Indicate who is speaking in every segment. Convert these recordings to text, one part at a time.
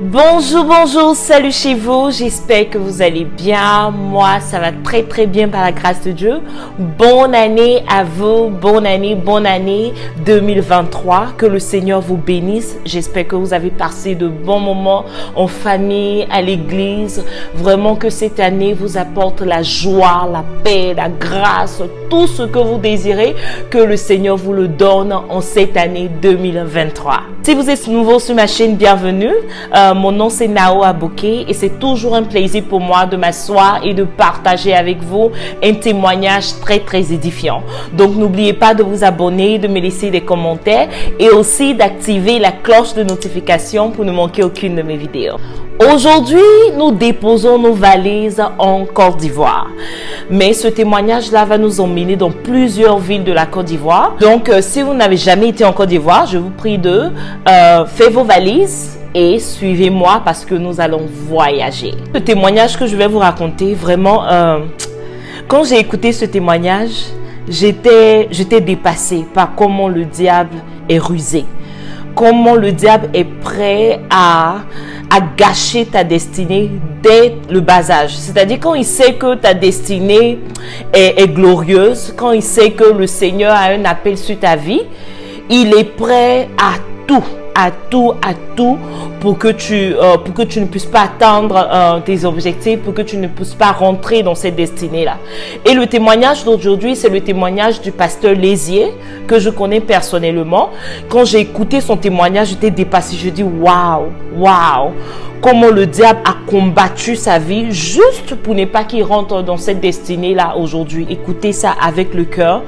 Speaker 1: Bonjour, bonjour, salut chez vous, j'espère que vous allez bien. Moi, ça va très très bien par la grâce de Dieu. Bonne année à vous, bonne année 2023. Que le Seigneur vous bénisse. J'espère que vous avez passé de bons moments en famille, à l'église. Vraiment que cette année vous apporte la joie, la paix, la grâce, tout ce que vous désirez. Que le Seigneur vous le donne en cette année 2023. Si vous êtes nouveau sur ma chaîne, bienvenue. Mon nom c'est Nao Aboké et c'est toujours un plaisir pour moi de m'asseoir et de partager avec vous un témoignage très édifiant. Donc n'oubliez pas de vous abonner, de me laisser des commentaires et aussi d'activer la cloche de notification pour ne manquer aucune de mes vidéos. Aujourd'hui, nous déposons nos valises en Côte d'Ivoire. Mais ce témoignage-là va nous emmener dans plusieurs villes de la Côte d'Ivoire. Donc, si vous n'avez jamais été en Côte d'Ivoire, je vous prie de faire vos valises et suivez-moi parce que nous allons voyager. Le témoignage que je vais vous raconter, vraiment, quand j'ai écouté ce témoignage, j'étais dépassée par comment le diable est rusé. Comment le diable est prêt à gâcher ta destinée dès le bas âge. C'est-à-dire quand il sait que ta destinée est glorieuse, quand il sait que le Seigneur a un appel sur ta vie, il est prêt à tout pour que tu ne puisses pas atteindre tes objectifs, pour que tu ne puisses pas rentrer dans cette destinée-là. Et le témoignage d'aujourd'hui, c'est le témoignage du pasteur Lézier, que je connais personnellement. Quand j'ai écouté son témoignage, j'étais dépassée. Je dis waouh, comment le diable a combattu sa vie juste pour ne pas qu'il rentre dans cette destinée-là aujourd'hui. Écoutez ça avec le cœur,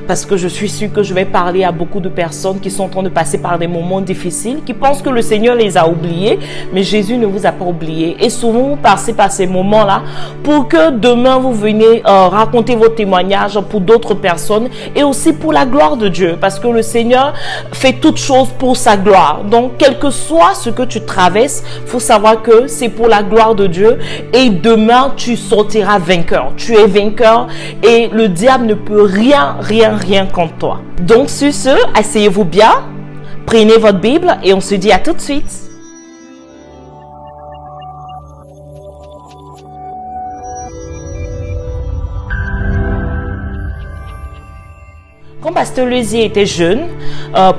Speaker 1: parce que je suis sûre que je vais parler à beaucoup de personnes qui sont en train de passer par des moments difficiles, qui pensent que le Seigneur les a oubliés, mais Jésus ne vous a pas oublié. Et souvent, vous passez par ces moments-là pour que demain, vous venez raconter vos témoignages pour d'autres personnes et aussi pour la gloire de Dieu, parce que le Seigneur fait toutes choses pour sa gloire. Donc, quel que soit ce que tu traverses, il faut savoir que c'est pour la gloire de Dieu et demain, tu sortiras vainqueur. Tu es vainqueur et le diable ne peut rien contre toi. Donc, sur ce, asseyez-vous bien, prenez votre Bible et on se dit à tout de suite. Quand Pasteur Lézier était jeune,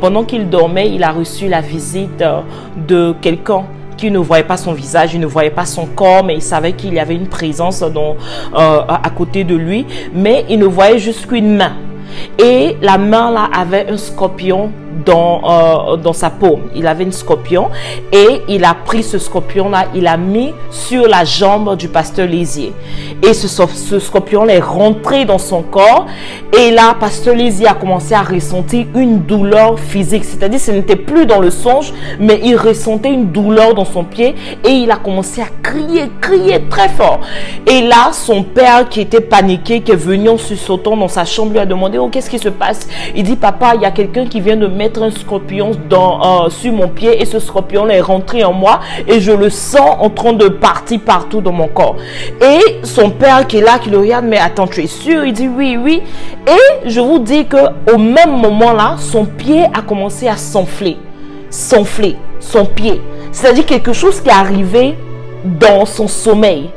Speaker 1: pendant qu'il dormait, il a reçu la visite de quelqu'un qui ne voyait pas son visage, il ne voyait pas son corps, mais il savait qu'il y avait une présence à côté de lui, mais il ne voyait juste qu'une main. Et la main là avait un scorpion dans sa paume. Il avait un scorpion et il a pris ce scorpion là, il l'a mis sur la jambe du pasteur Lézier. Et ce scorpion là est rentré dans son corps. Et là, pasteur Lézier a commencé à ressentir une douleur physique. C'est-à-dire, ce n'était plus dans le songe, mais il ressentait une douleur dans son pied. Et il a commencé à crier très fort. Et là, son père qui était paniqué, qui est venu en sursautant dans sa chambre, lui a demandé: oh, qu'est-ce qui se passe? Il dit: papa, il y a quelqu'un qui vient de mettre un scorpion sur mon pied et ce scorpion est rentré en moi et je le sens en train de partir partout dans mon corps. Et son père qui est là, qui le regarde: mais attends, tu es sûr? Il dit: oui. Et je vous dis que au même moment là, son pied a commencé à s'enfler, son pied. C'est-à-dire quelque chose qui est arrivé dans son sommeil.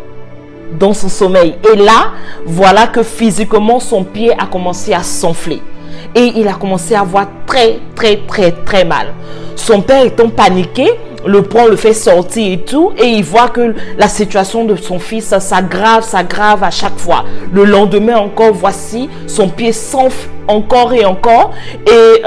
Speaker 1: Et là, voilà que physiquement, son pied a commencé à s'enfler. Et il a commencé à avoir très mal. Son père étant paniqué, le prend, le fait sortir et tout. Et il voit que la situation de son fils s'aggrave à chaque fois. Le lendemain encore, voici, son pied s'enfle encore et encore. Et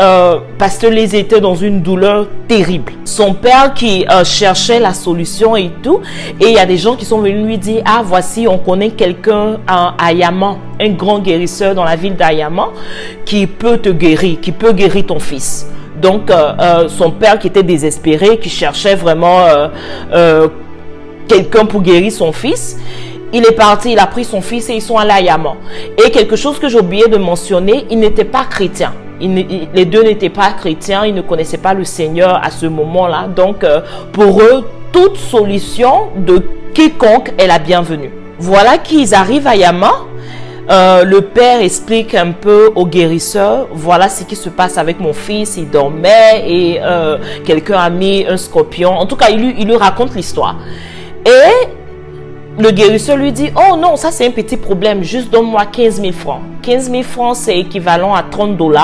Speaker 1: pasteur Lézier était dans une douleur terrible. Son père qui cherchait la solution et tout. Et il y a des gens qui sont venus lui dire: ah, voici, on connaît quelqu'un à Yaman, un grand guérisseur dans la ville d'Ayaman, qui peut te guérir, qui peut guérir ton fils. Donc, son père qui était désespéré, qui cherchait vraiment quelqu'un pour guérir son fils, il est parti, il a pris son fils et ils sont allés à Yaman. Et quelque chose que j'ai oublié de mentionner, ils n'étaient pas chrétiens. Les deux n'étaient pas chrétiens, ils ne connaissaient pas le Seigneur à ce moment-là. Donc, pour eux, toute solution de quiconque est la bienvenue. Voilà qu'ils arrivent à Yaman. Le père explique un peu au guérisseur, voilà ce qui se passe avec mon fils, il dormait et quelqu'un a mis un scorpion. En tout cas, il lui raconte l'histoire. Et le guérisseur lui dit, oh non, ça c'est un petit problème, juste donne-moi 15 000 francs. 15 000 francs, c'est équivalent à 30 $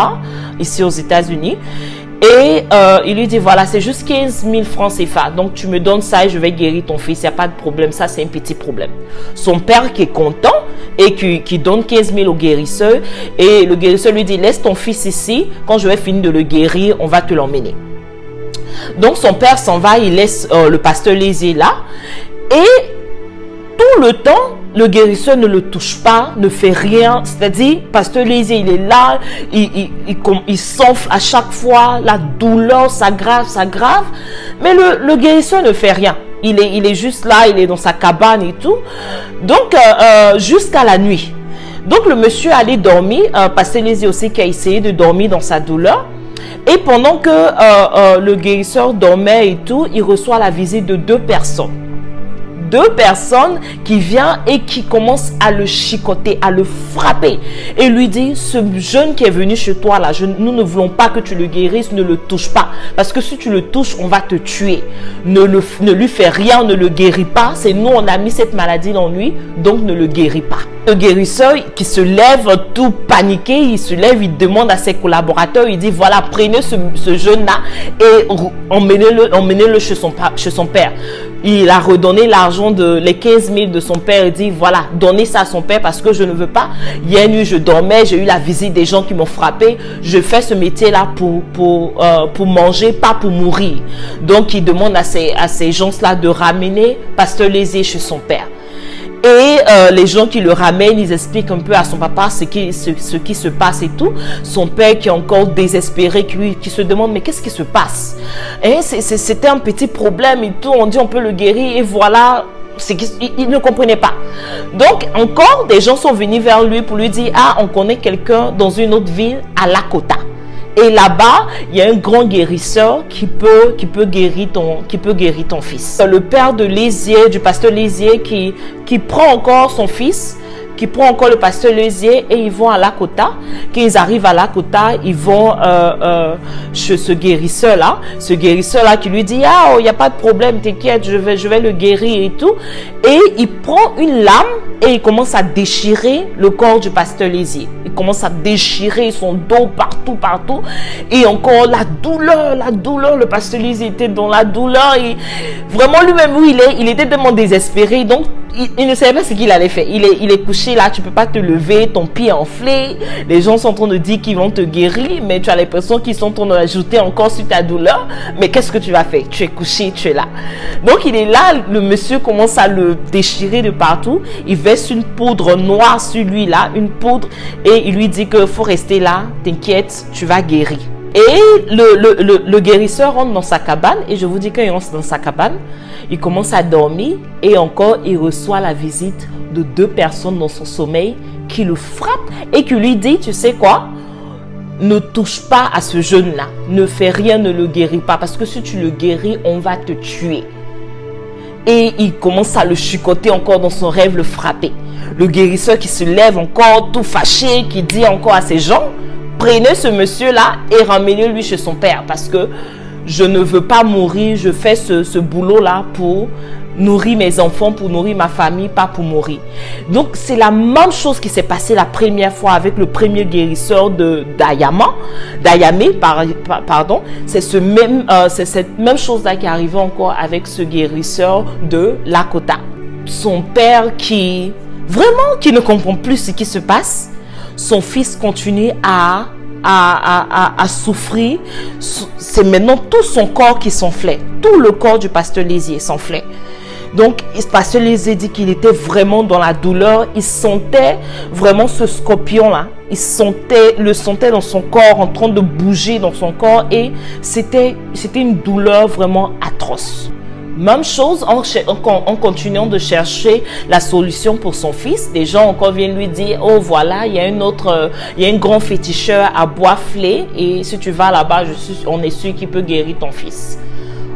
Speaker 1: ici aux États-Unis. Et il lui dit, voilà, c'est juste 15 000 francs CFA. Donc, tu me donnes ça et je vais guérir ton fils. Il n'y a pas de problème. Ça, c'est un petit problème. Son père qui est content et qui donne 15 000 au guérisseur. Et le guérisseur lui dit, laisse ton fils ici. Quand je vais finir de le guérir, on va te l'emmener. Donc, son père s'en va. Il laisse le pasteur Lézier là. Et tout le temps, le guérisseur ne le touche pas, ne fait rien. C'est-à-dire, pasteur Lézier, il est là, il s'enfle à chaque fois, la douleur s'aggrave. Mais le guérisseur ne fait rien. Il est juste là, il est dans sa cabane et tout. Donc, jusqu'à la nuit. Donc, le monsieur allait dormir. Pasteur Lézier aussi qui a essayé de dormir dans sa douleur. Et pendant que le guérisseur dormait et tout, il reçoit la visite de 2 personnes. 2 personnes qui viennent et qui commencent à le chicoter, à le frapper et lui dit, ce jeune qui est venu chez toi là, nous ne voulons pas que tu le guérisses, ne le touche pas, parce que si tu le touches, on va te tuer. Ne lui fais rien, ne le guéris pas, c'est nous, on a mis cette maladie dans lui, donc ne le guéris pas. Le guérisseur qui se lève tout paniqué, il se lève, il demande à ses collaborateurs, il dit, voilà, prenez ce jeune là et emmenez-le chez son père. Il a redonné l'argent les 15 000 de son père et dit, voilà, donnez ça à son père parce que je ne veux pas. Hier nuit, je dormais, j'ai eu la visite des gens qui m'ont frappé. Je fais ce métier-là pour manger, pas pour mourir. Donc, il demande à ces gens-là de ramener pasteur Lézier chez son père. Et les gens qui le ramènent, ils expliquent un peu à son papa ce qui se passe et tout. Son père qui est encore désespéré, qui se demande, mais qu'est-ce qui se passe? Et c'était un petit problème et tout. On dit on peut le guérir et voilà. Il ne comprenait pas. Donc, encore, des gens sont venus vers lui pour lui dire, ah, on connaît quelqu'un dans une autre ville à Lakota. Et là-bas, il y a un grand guérisseur qui peut guérir ton fils. Le père de Lézier, du pasteur Lézier, qui prend encore son fils, qui prend encore le pasteur Lézier et ils vont à Lakota. Quand ils arrivent à Lakota, ils vont chez ce guérisseur-là. Ce guérisseur-là qui lui dit, ah, il n'y a pas de problème, t'inquiète, je vais le guérir et tout. Et il prend une lame et il commence à déchirer le corps du pasteur Lézier. Il commence à déchirer son dos partout. Et encore la douleur. Le pasteur Lézier était dans la douleur. Et vraiment, lui-même, où il était tellement désespéré. Donc, il ne savait pas ce qu'il allait faire. Il est couché là, tu peux pas te lever, ton pied enflé. Les gens sont en train de dire qu'ils vont te guérir, mais tu as l'impression qu'ils sont en train d'ajouter encore sur ta douleur. Mais qu'est-ce que tu vas faire? Tu es couché, tu es là. Donc il est là, le monsieur commence à le déchirer de partout. Il verse une poudre noire sur lui là, une poudre, et il lui dit que faut rester là, t'inquiète, tu vas guérir. Et le guérisseur rentre dans sa cabane, et je vous dis qu'il rentre dans sa cabane, il commence à dormir et encore il reçoit la visite de 2 personnes dans son sommeil qui le frappent et qui lui dit, tu sais quoi, ne touche pas à ce jeune-là, ne fais rien, ne le guéris pas parce que si tu le guéris, on va te tuer. Et il commence à le chicoter encore dans son rêve, le frapper. Le guérisseur qui se lève encore tout fâché, qui dit encore à ses gens, prenez ce monsieur-là et ramenez-le chez son père parce que je ne veux pas mourir, je fais ce boulot-là pour nourrir mes enfants, pour nourrir ma famille, pas pour mourir. Donc, c'est la même chose qui s'est passée la première fois avec le premier guérisseur d'Ayamé, pardon. C'est cette même chose-là qui est arrivée encore avec ce guérisseur de Lakota. Son père qui ne comprend plus ce qui se passe, son fils continue à souffrir. C'est maintenant tout son corps qui s'enflait. Tout le corps du pasteur Lézier s'enflait. Donc, le pasteur Lézier dit qu'il était vraiment dans la douleur. Il sentait vraiment ce scorpion-là. Il le sentait dans son corps, en train de bouger dans son corps. Et c'était une douleur vraiment atroce. Même chose en continuant de chercher la solution pour son fils. Des gens encore viennent lui dire, oh voilà, il y a un grand féticheur à Boisflé et si tu vas là-bas, on est sûr qu'il peut guérir ton fils.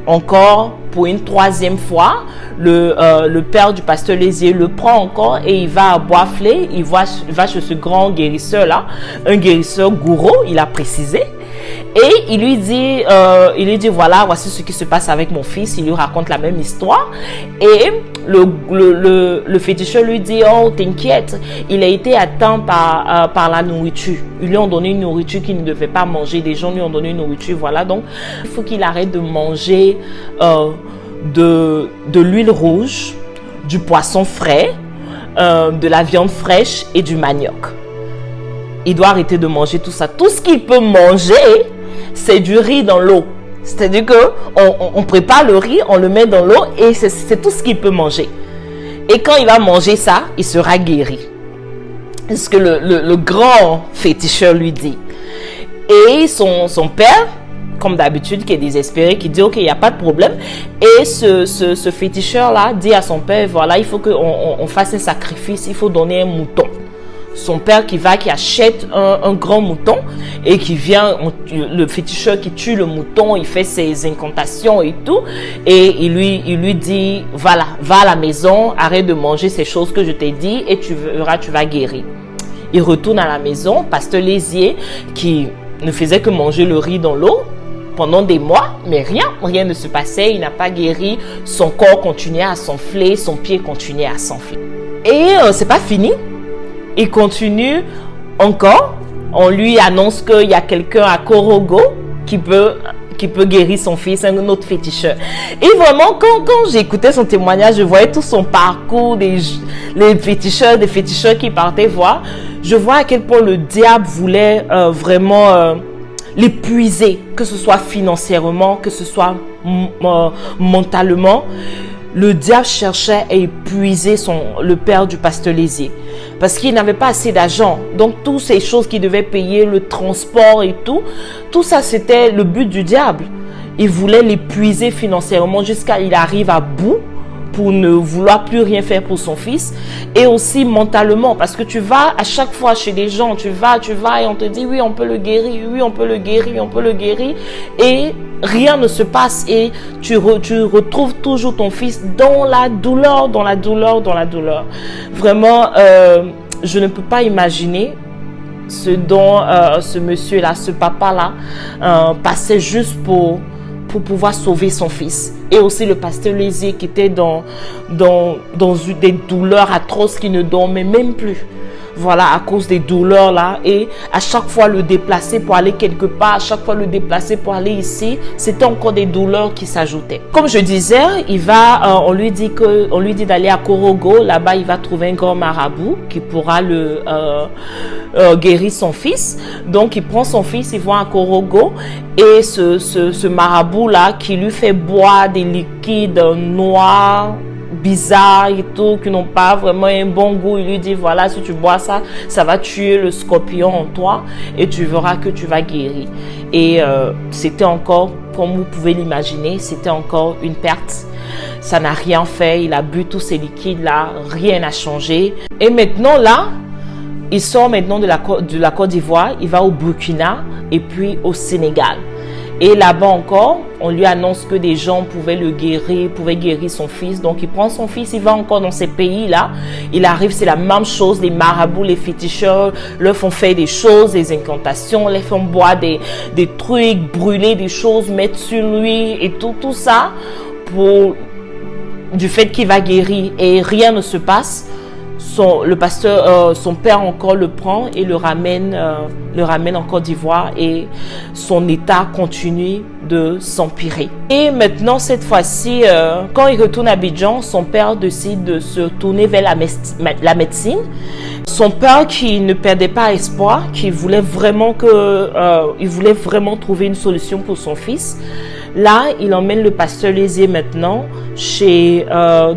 Speaker 1: encore pour une troisième fois, le père du pasteur Lézier le prend encore et il va à Boisflé, il va chez ce grand guérisseur là, un guérisseur gourou, il a précisé. Et il lui dit voilà, voici ce qui se passe avec mon fils. Il lui raconte la même histoire. Et le féticheur lui dit, oh, t'inquiète, il a été atteint par la nourriture. Ils lui ont donné une nourriture qu'il ne devait pas manger. Des gens lui ont donné une nourriture, voilà. Donc, il faut qu'il arrête de manger de l'huile rouge, du poisson frais, de la viande fraîche et du manioc. Il doit arrêter de manger tout ça. Tout ce qu'il peut manger, c'est du riz dans l'eau. C'est-à-dire qu'on prépare le riz, on le met dans l'eau et c'est tout ce qu'il peut manger. Et quand il va manger ça, il sera guéri. C'est ce que le grand féticheur lui dit. Et son père, comme d'habitude, qui est désespéré, qui dit, ok, il n'y a pas de problème. Et ce féticheur-là dit à son père, voilà, il faut qu'on fasse un sacrifice, il faut donner un mouton. Son père qui achète un grand mouton et qui vient, le féticheur qui tue le mouton, il fait ses incantations et tout. Et il lui dit, voilà, va à la maison, arrête de manger ces choses que je t'ai dit et tu verras, tu vas guérir. Il retourne à la maison, pasteur Lézier, qui ne faisait que manger le riz dans l'eau pendant des mois, mais rien ne se passait, il n'a pas guéri, son corps continuait à s'enfler, son pied continuait à s'enfler. Et c'est pas fini. Il continue encore. On lui annonce qu'il y a quelqu'un à Korogo qui peut guérir son fils, un autre féticheur. Et vraiment, quand j'écoutais son témoignage, je voyais tout son parcours, des féticheurs qui partaient voir. Je vois à quel point le diable voulait vraiment l'épuiser, que ce soit financièrement, que ce soit mentalement. Le diable cherchait à épuiser le père du pasteur Lézier parce qu'il n'avait pas assez d'argent. Donc, toutes ces choses qu'il devait payer, le transport et tout ça, c'était le but du diable. Il voulait l'épuiser financièrement jusqu'à ce qu'il arrive à bout pour ne vouloir plus rien faire pour son fils, et aussi mentalement, parce que tu vas à chaque fois chez des gens, tu vas et on te dit oui, on peut le guérir, oui, on peut le guérir, et rien ne se passe et tu retrouves toujours ton fils dans la douleur. Vraiment, je ne peux pas imaginer ce dont ce monsieur-là, ce papa-là passait juste pour pouvoir sauver son fils. Et aussi le pasteur Lézier qui était dans des douleurs atroces, qui ne dormait même plus. Voilà, à cause des douleurs là, et à chaque fois le déplacer pour aller quelque part, à chaque fois le déplacer pour aller ici, c'était encore des douleurs qui s'ajoutaient. Comme je disais, on lui dit d'aller à Korogo. Là-bas, il va trouver un grand marabout qui pourra guérir son fils. Donc, il prend son fils, il va à Korogo, et ce marabout là qui lui fait boire des liquides noirs, bizarres et tout, qui n'ont pas vraiment un bon goût. Il lui dit, voilà, si tu bois ça, ça va tuer le scorpion en toi et tu verras que tu vas guérir. Et c'était encore, comme vous pouvez l'imaginer, c'était encore une perte. Ça n'a rien fait. Il a bu tous ces liquides là, rien n'a changé. Et maintenant là, il sort maintenant de la Côte d'Ivoire, il va au Burkina et puis au Sénégal. Et là-bas encore, on lui annonce que des gens pouvaient guérir son fils. Donc, il prend son fils, il va encore dans ces pays-là. Il arrive, c'est la même chose. Les marabouts, les féticheurs leur font faire des choses, des incantations, les font boire des trucs, brûler des choses, mettre sur lui et tout ça du fait qu'il va guérir. Et rien ne se passe. Le pasteur, son père encore le prend et le ramène en Côte d'Ivoire, et son état continue de s'empirer. Et maintenant, cette fois-ci, quand il retourne à Abidjan, son père décide de se tourner vers la médecine. Son père, qui ne perdait pas espoir, qui voulait vraiment trouver une solution pour son fils. Là, il emmène le pasteur Lézier maintenant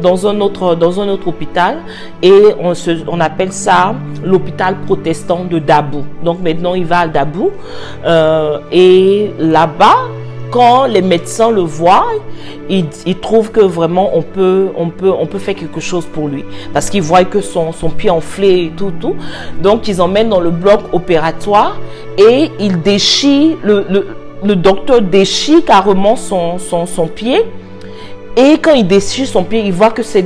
Speaker 1: dans un autre hôpital, et on appelle ça l'hôpital protestant de Dabou. Donc maintenant, il va à Dabou, et là-bas, quand les médecins le voient, ils trouvent que vraiment on peut faire quelque chose pour lui, parce qu'ils voient que son pied enflé et tout. Donc ils emmènent dans le bloc opératoire et ils déchirent le docteur déchire carrément son pied. Et quand il déchire son pied, il voit que ce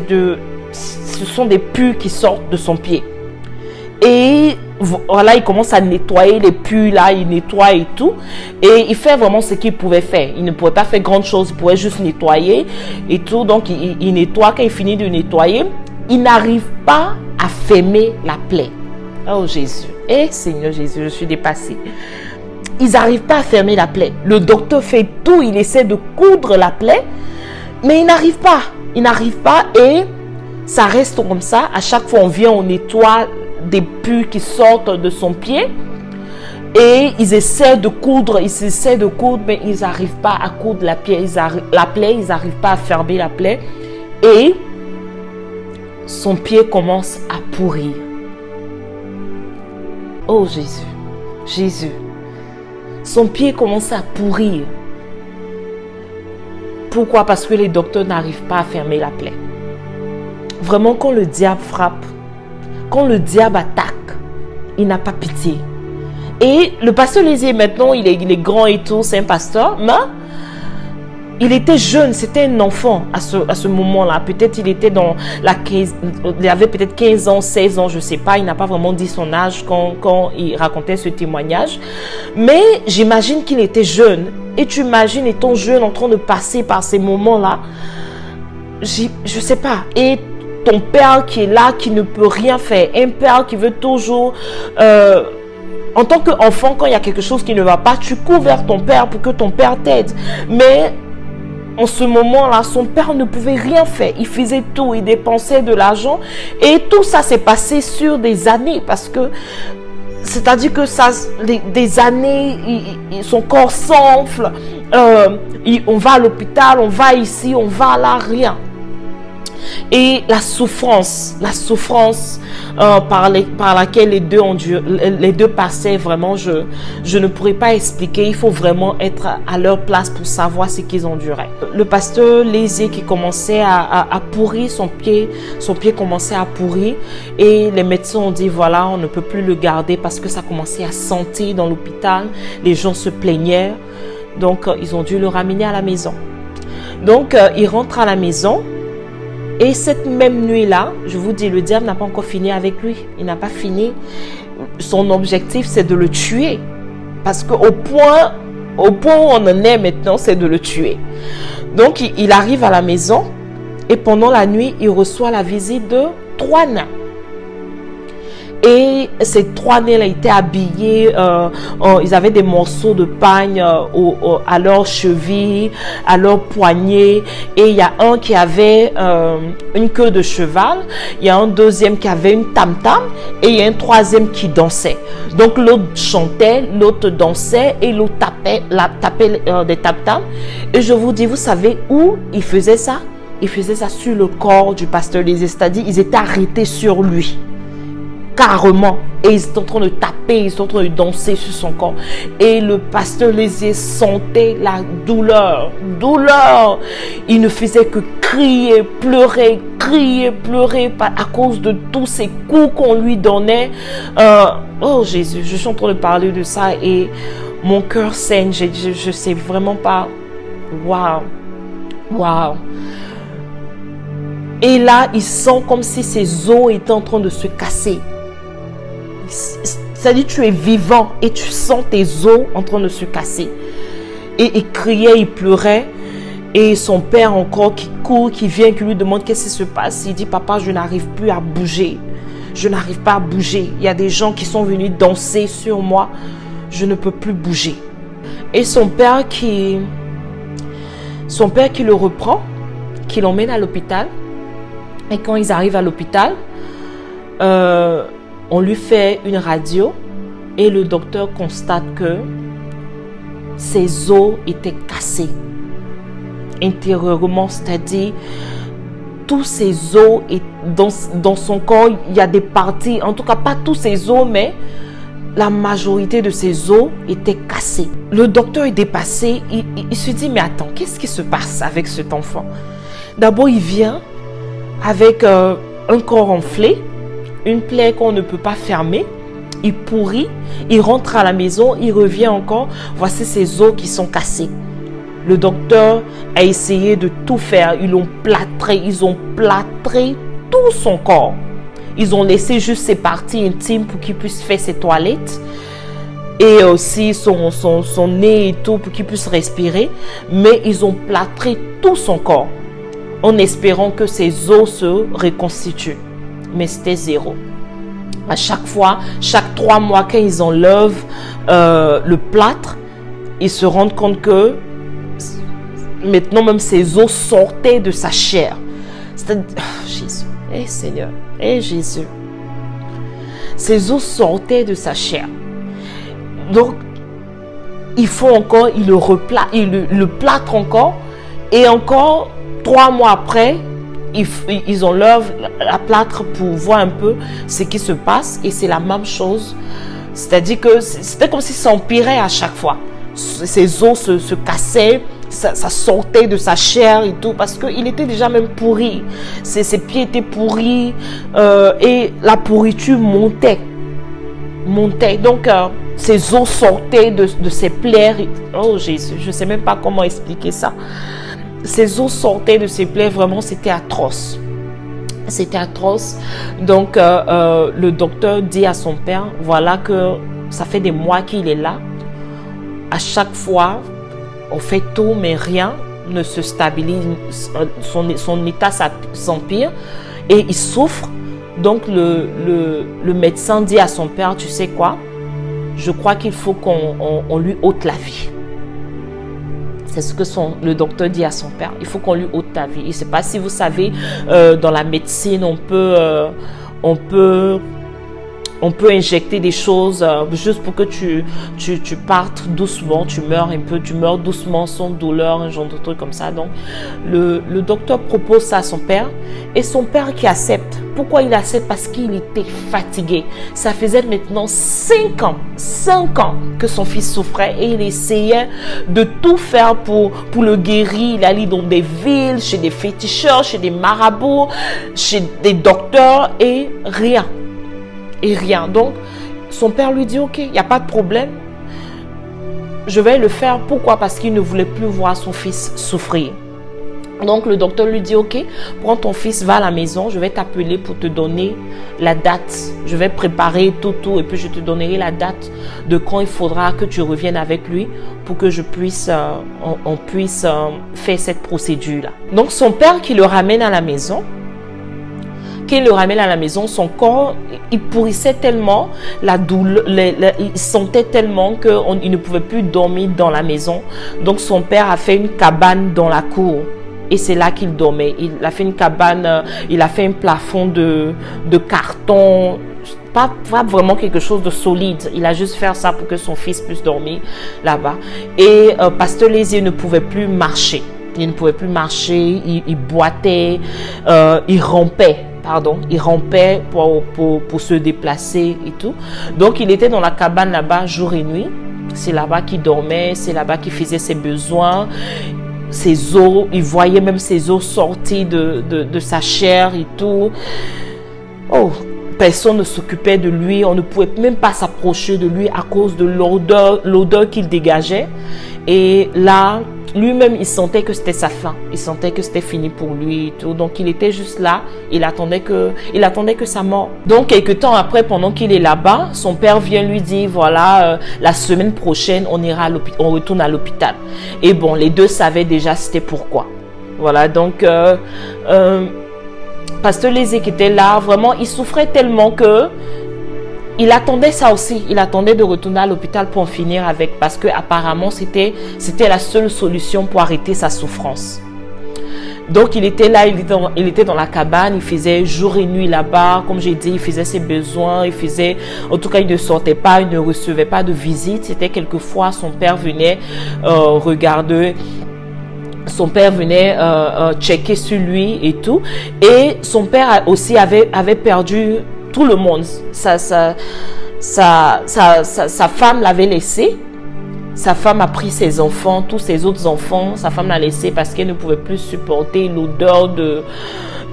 Speaker 1: sont des pus qui sortent de son pied. Et voilà, il commence à nettoyer les pus là, il nettoie et tout. Et il fait vraiment ce qu'il pouvait faire. Il ne pouvait pas faire grand chose, il pouvait juste nettoyer et tout. Donc il nettoie, quand il finit de nettoyer, il n'arrive pas à fermer la plaie. Oh Jésus, Seigneur Jésus, je suis dépassée. Ils n'arrivent pas à fermer la plaie. Le docteur fait tout, il essaie de coudre la plaie, mais il n'arrive pas. Il n'arrive pas et ça reste comme ça. À chaque fois on vient, on nettoie des pus qui sortent de son pied et ils essaient de coudre, mais ils n'arrivent pas à coudre la plaie, ils n'arrivent pas à fermer la plaie et son pied commence à pourrir. Oh Jésus, Jésus, son pied commence à pourrir. Pourquoi? Parce que les docteurs n'arrivent pas à fermer la plaie. Vraiment, quand le diable frappe, quand le diable attaque, il n'a pas pitié. Et le pasteur Lézier, maintenant, il est grand et tout, c'est un pasteur, mais il était jeune, c'était un enfant à ce moment-là. Peut-être il était dans il avait peut-être 15 ans, 16 ans, je ne sais pas. Il n'a pas vraiment dit son âge quand il racontait ce témoignage. Mais j'imagine qu'il était jeune. Et tu imagines étant jeune en train de passer par ces moments-là. Je ne sais pas. Et ton père qui est là, qui ne peut rien faire. Un père qui veut toujours... en tant qu'enfant, quand il y a quelque chose qui ne va pas, tu cours vers ton père pour que ton père t'aide. Mais en ce moment-là, son père ne pouvait rien faire. Il faisait tout, il dépensait de l'argent. Et tout ça s'est passé sur des années parce que, c'est-à-dire que ça, des années, son corps s'enfle. On va à l'hôpital, on va ici, on va là, rien. Et la souffrance par laquelle les deux passaient, vraiment, je ne pourrais pas expliquer. Il faut vraiment être à leur place pour savoir ce qu'ils enduraient. Le pasteur Lézier qui commençait à pourrir, son pied commençait à pourrir. Et les médecins ont dit, voilà, on ne peut plus le garder parce que ça commençait à sentir dans l'hôpital. Les gens se plaignaient. Donc, ils ont dû le ramener à la maison. Donc, il rentre à la maison. Et cette même nuit-là, je vous dis, le diable n'a pas encore fini avec lui. Il n'a pas fini. Son objectif, c'est de le tuer. Parce qu'au point où on en est maintenant, c'est de le tuer. Donc, il arrive à la maison et pendant la nuit, il reçoit la visite de 3 nains. Et ces 3 nains étaient habillés, ils avaient des morceaux de pagne à leurs chevilles, à leurs poignets. Et il y a un qui avait une queue de cheval, il y a un deuxième qui avait une tam-tam et il y a un troisième qui dansait. Donc l'autre chantait, l'autre dansait et l'autre tapait des tam-tams. Et je vous dis, vous savez où il faisait ça? Il faisait ça sur le corps du pasteur Lézier, c'est-à-dire ils étaient arrêtés sur lui. Carrément, et ils étaient en train de taper, ils étaient en train de danser sur son corps. Et le pasteur Lézier sentait la douleur. Il ne faisait que crier, pleurer à cause de tous ces coups qu'on lui donnait. Oh Jésus, je suis en train de parler de ça et mon cœur saigne. Je sais vraiment pas. Waouh. Et là, il sent comme si ses os étaient en train de se casser. C'est-à-dire, tu es vivant et tu sens tes os en train de se casser. Et il criait, il pleurait. Et son père encore qui court, qui vient, qui lui demande qu'est-ce qui se passe. Il dit, papa, je n'arrive plus à bouger. Je n'arrive pas à bouger. Il y a des gens qui sont venus danser sur moi. Je ne peux plus bouger. Et son père qui le reprend, qui l'emmène à l'hôpital. Et quand ils arrivent à l'hôpital, on lui fait une radio et le docteur constate que ses os étaient cassés intérieurement, c'est-à-dire tous ses os et dans son corps, il y a des parties, en tout cas pas tous ses os, mais la majorité de ses os étaient cassés. Le docteur est dépassé, il se dit, mais attends, qu'est-ce qui se passe avec cet enfant? D'abord, il vient avec un corps enflé, une plaie qu'on ne peut pas fermer. il pourrit, il rentre à la maison, il revient encore, voici ses os qui sont cassés. Le docteur a essayé de tout faire, ils ont plâtré tout son corps. Ils ont laissé juste ses parties intimes pour qu'il puisse faire ses toilettes et aussi son nez et tout pour qu'il puisse respirer, mais ils ont plâtré tout son corps en espérant que ses os se reconstituent. Mais c'était zéro. À chaque fois, chaque 3 mois, quand ils enlèvent le plâtre, ils se rendent compte que maintenant même ses os sortaient de sa chair. Jésus, Seigneur, Jésus. Ses os sortaient de sa chair. Donc, il faut encore, il le plâtre encore, et encore 3 mois après, ils enlèvent la plâtre pour voir un peu ce qui se passe, et c'est la même chose. C'est-à-dire que c'était comme si ça empirait à chaque fois. Ses os se cassaient, ça sortait de sa chair et tout, parce qu'il était déjà même pourri. Ses pieds étaient pourris, et la pourriture montait. Donc, ses os sortaient de ses plaies. Oh Jésus, je ne sais même pas comment expliquer ça. Ses os sortaient de ses plaies, vraiment, c'était atroce. C'était atroce. Donc, le docteur dit à son père, voilà que ça fait des mois qu'il est là. À chaque fois, on fait tout, mais rien ne se stabilise. Son état s'empire et il souffre. Donc, le médecin dit à son père, tu sais quoi? Je crois qu'il faut qu'on lui ôte la vie. C'est ce que le docteur dit à son père. Il faut qu'on lui ôte la vie. Je ne sais pas si vous savez, dans la médecine, on peut injecter des choses juste pour que tu partes doucement, tu meurs doucement sans douleur, un genre de truc comme ça. Donc, le docteur propose ça à son père et son père qui accepte. Pourquoi il accepte? Parce qu'il était fatigué. Ça faisait maintenant 5 ans que son fils souffrait et il essayait de tout faire pour le guérir. Il allait dans des villes, chez des féticheurs, chez des marabouts, chez des docteurs et rien. Donc, son père lui dit, ok, il n'y a pas de problème. Je vais le faire. Pourquoi? Parce qu'il ne voulait plus voir son fils souffrir. Donc, le docteur lui dit, ok, prends ton fils, va à la maison. Je vais t'appeler pour te donner la date. Je vais préparer tout. Et puis, je te donnerai la date de quand il faudra que tu reviennes avec lui pour que on puisse faire cette procédure-là. Donc, son père qui le ramène à la maison, son corps, il pourrissait tellement, la douleur, il sentait tellement qu'il ne pouvait plus dormir dans la maison. Donc son père a fait une cabane dans la cour et c'est là qu'il dormait. Il a fait une cabane, il a fait un plafond de carton, pas vraiment quelque chose de solide. Il a juste fait ça pour que son fils puisse dormir là-bas. Et Pasteur Lézier ne pouvait plus marcher. Il ne pouvait plus marcher, il boitait, il rampait. Il rampait pour se déplacer et tout. Donc, il était dans la cabane là-bas jour et nuit. C'est là-bas qu'il dormait, c'est là-bas qu'il faisait ses besoins. Ses os, il voyait même ses os sortir de sa chair et tout. Oh, personne ne s'occupait de lui. On ne pouvait même pas s'approcher de lui à cause de l'odeur qu'il dégageait. Et là, lui-même, il sentait que c'était sa fin. Il sentait que c'était fini pour lui et tout. Donc, il était juste là. Il attendait que sa mort. Donc, quelques temps après, pendant qu'il est là-bas, son père vient lui dire, voilà, la semaine prochaine, on retourne à l'hôpital. Et bon, les deux savaient déjà c'était pourquoi. Voilà, donc, Pasteur Lézier qui était là, vraiment, il souffrait tellement que il attendait ça aussi. Il attendait de retourner à l'hôpital pour en finir avec, parce que apparemment c'était la seule solution pour arrêter sa souffrance. Donc il était là, il était dans la cabane, il faisait jour et nuit là-bas, comme j'ai dit, il faisait ses besoins, en tout cas il ne sortait pas, il ne recevait pas de visite. C'était quelquefois son père venait regarder. Son père venait checker sur lui et tout. Et son père aussi avait perdu tout le monde. Sa femme l'avait laissé. Sa femme a pris ses enfants, tous ses autres enfants. Sa femme l'a laissé parce qu'elle ne pouvait plus supporter l'odeur de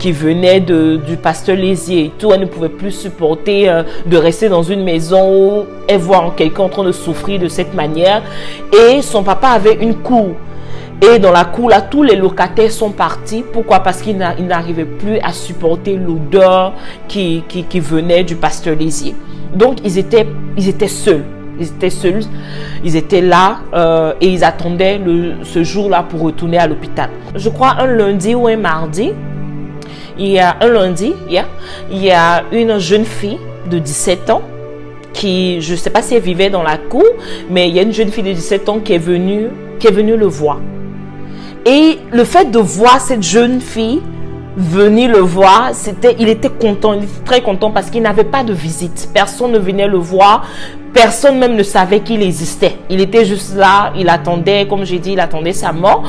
Speaker 1: qui venait du pasteur Lézier et tout. Elle ne pouvait plus supporter de rester dans une maison où elle voit quelqu'un en train de souffrir de cette manière. Et son papa avait une cour. Et dans la cour, là, tous les locataires sont partis. Pourquoi? Parce qu'ils n'arrivaient plus à supporter l'odeur qui venait du pasteur Lézier. Donc, ils étaient seuls. Ils étaient seuls. Ils étaient là et ils attendaient ce jour-là pour retourner à l'hôpital. Je crois un lundi ou un mardi, il y a une jeune fille de 17 ans qui, je ne sais pas si elle vivait dans la cour, mais il y a une jeune fille de 17 ans qui est venue le voir. Et le fait de voir cette jeune fille venir le voir, il était content, il était très content parce qu'il n'avait pas de visite. Personne ne venait le voir, personne même ne savait qu'il existait. Il était juste là, il attendait, comme j'ai dit, il attendait sa mort.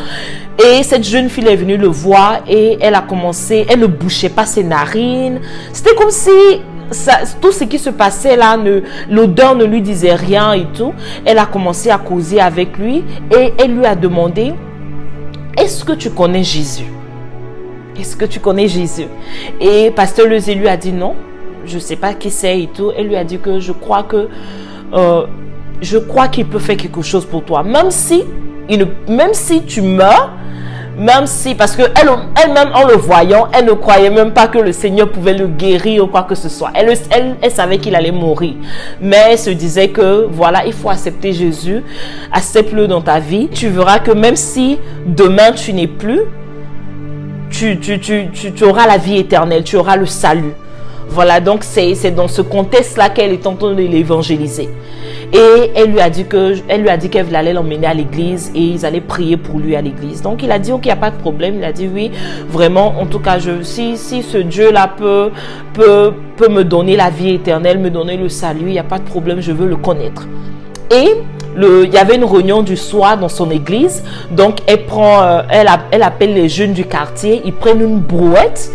Speaker 1: Et cette jeune fille est venue le voir et elle a commencé, elle ne bouchait pas ses narines. C'était comme si tout ce qui se passait là, l'odeur ne lui disait rien et tout. Elle a commencé à causer avec lui et elle lui a demandé: est-ce que tu connais Jésus? Est-ce que tu connais Jésus? Et pasteur Lézier lui a dit non, je ne sais pas qui c'est et tout. Elle lui a dit que je crois qu'il peut faire quelque chose pour toi. Même si tu meurs, même si, parce que elle-même en le voyant, elle ne croyait même pas que le Seigneur pouvait le guérir ou quoi que ce soit. Elle savait qu'il allait mourir. Mais elle se disait que voilà, il faut accepter Jésus. Accepte-le dans ta vie. Tu verras que même si demain tu n'es plus, tu auras la vie éternelle, tu auras le salut. Voilà, donc c'est dans ce contexte-là qu'elle est en train de l'évangéliser. Et elle lui a dit qu'elle allait l'emmener à l'église et ils allaient prier pour lui à l'église. Donc il a dit ok, il n'y a pas de problème. Il a dit oui, vraiment, en tout cas, si ce Dieu-là peut me donner la vie éternelle, me donner le salut, il n'y a pas de problème, je veux le connaître. Et il y avait une réunion du soir dans son église. Donc elle appelle les jeunes du quartier, ils prennent une brouette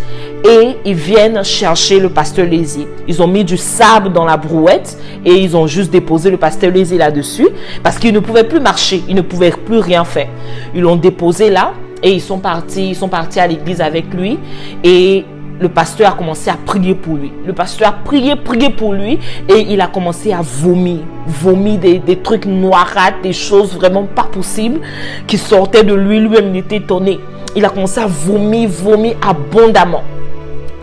Speaker 1: et ils viennent chercher le pasteur Lézier. Ils ont mis du sable dans la brouette et ils ont juste déposé le pasteur Lézier là-dessus parce qu'il ne pouvait plus marcher, il ne pouvait plus rien faire. Ils l'ont déposé là et ils sont partis à l'église avec lui et le pasteur a commencé à prier pour lui. Le pasteur a prié pour lui et il a commencé à vomir des trucs noirâtres, des choses vraiment pas possibles qui sortaient de lui. Lui-même, il était étonné. Il a commencé à vomir abondamment.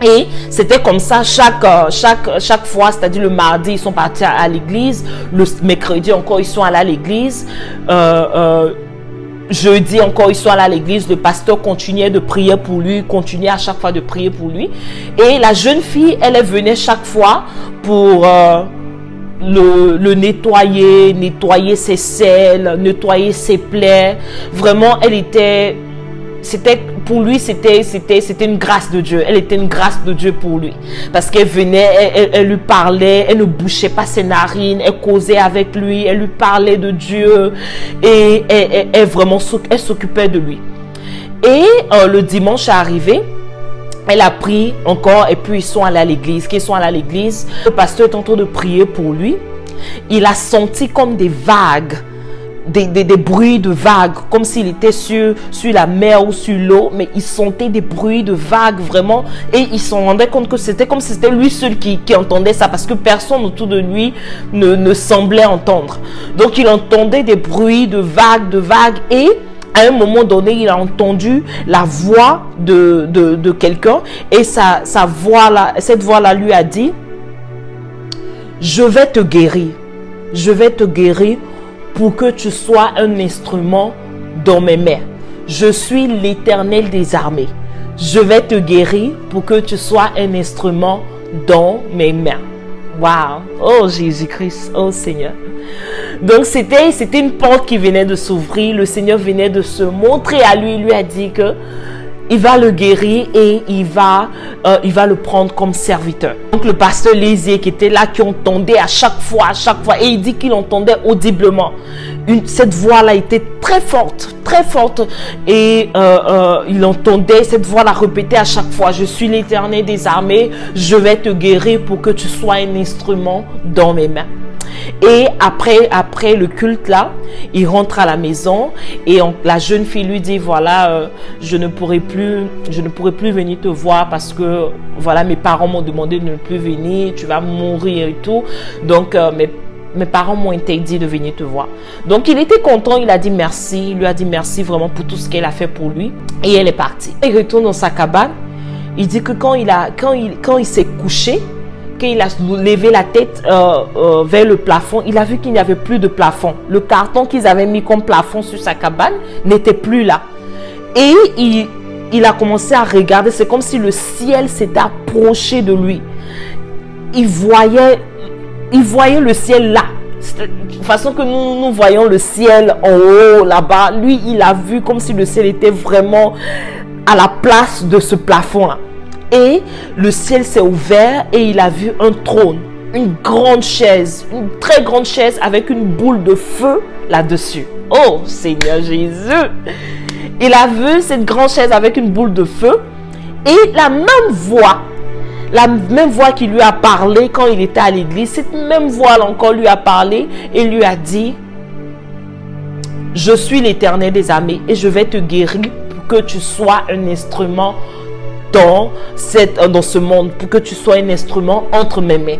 Speaker 1: Et c'était comme ça chaque fois, c'est-à-dire le mardi, ils sont partis à l'église. Le mercredi encore, ils sont allés à l'église. Jeudi encore, ils sont allés à l'église. Le pasteur continuait de prier pour lui, continuait à chaque fois de prier pour lui. Et la jeune fille, elle venait chaque fois pour le nettoyer ses selles, nettoyer ses plaies. Vraiment, pour lui, c'était une grâce de Dieu. Elle était une grâce de Dieu pour lui. Parce qu'elle venait, elle lui parlait, elle ne bouchait pas ses narines, elle causait avec lui, elle lui parlait de Dieu et elle s'occupait de lui. Et le dimanche est arrivé, elle a pris encore et puis ils sont allés à l'église. Le pasteur est en train de prier pour lui. Il a senti comme des vagues. Des bruits de vagues, comme s'il était sur la mer ou sur l'eau, mais il sentait des bruits de vagues vraiment, et il s'en rendait compte que c'était comme si c'était lui seul qui entendait ça, parce que personne autour de lui ne semblait entendre. Donc il entendait des bruits de vagues, et à un moment donné, il a entendu la voix de quelqu'un, et cette voix-là lui a dit: je vais te guérir pour que tu sois un instrument dans mes mains. Je suis l'Éternel des armées. Je vais te guérir pour que tu sois un instrument dans mes mains. Waouh! Oh Jésus-Christ, oh Seigneur. Donc c'était une porte qui venait de s'ouvrir. Le Seigneur venait de se montrer à lui. Il lui a dit que il va le guérir et il va le prendre comme serviteur. Donc le pasteur Lézier qui était là, qui entendait à chaque fois, et il dit qu'il entendait audiblement. Cette voix-là était très forte, et il entendait cette voix-là répéter à chaque fois: je suis l'Éternel des armées, je vais te guérir pour que tu sois un instrument dans mes mains. Et après le culte là, il rentre à la maison et la jeune fille lui dit voilà, je ne pourrai plus venir te voir parce que voilà, mes parents m'ont demandé de ne plus venir, tu vas mourir et tout. Donc mes parents m'ont interdit de venir te voir. Donc il était content, il a dit merci, il lui a dit merci vraiment pour tout ce qu'elle a fait pour lui et elle est partie. Il retourne dans sa cabane, il dit que quand il s'est couché, quand il a levé la tête vers le plafond, il a vu qu'il n'y avait plus de plafond. Le carton qu'ils avaient mis comme plafond sur sa cabane n'était plus là. Et il a commencé à regarder, c'est comme si le ciel s'était approché de lui. Il voyait le ciel là. De façon que nous voyons le ciel en haut là-bas. Lui, il a vu comme si le ciel était vraiment à la place de ce plafond-là. Et le ciel s'est ouvert et il a vu un trône, une grande chaise, une très grande chaise avec une boule de feu là-dessus. Oh Seigneur Jésus! Il a vu cette grande chaise avec une boule de feu et la même voix qui lui a parlé quand il était à l'église, cette même voix encore lui a parlé et lui a dit: je suis l'Éternel des armées et je vais te guérir pour que tu sois un instrument dans ce monde, pour que tu sois un instrument entre mes mains.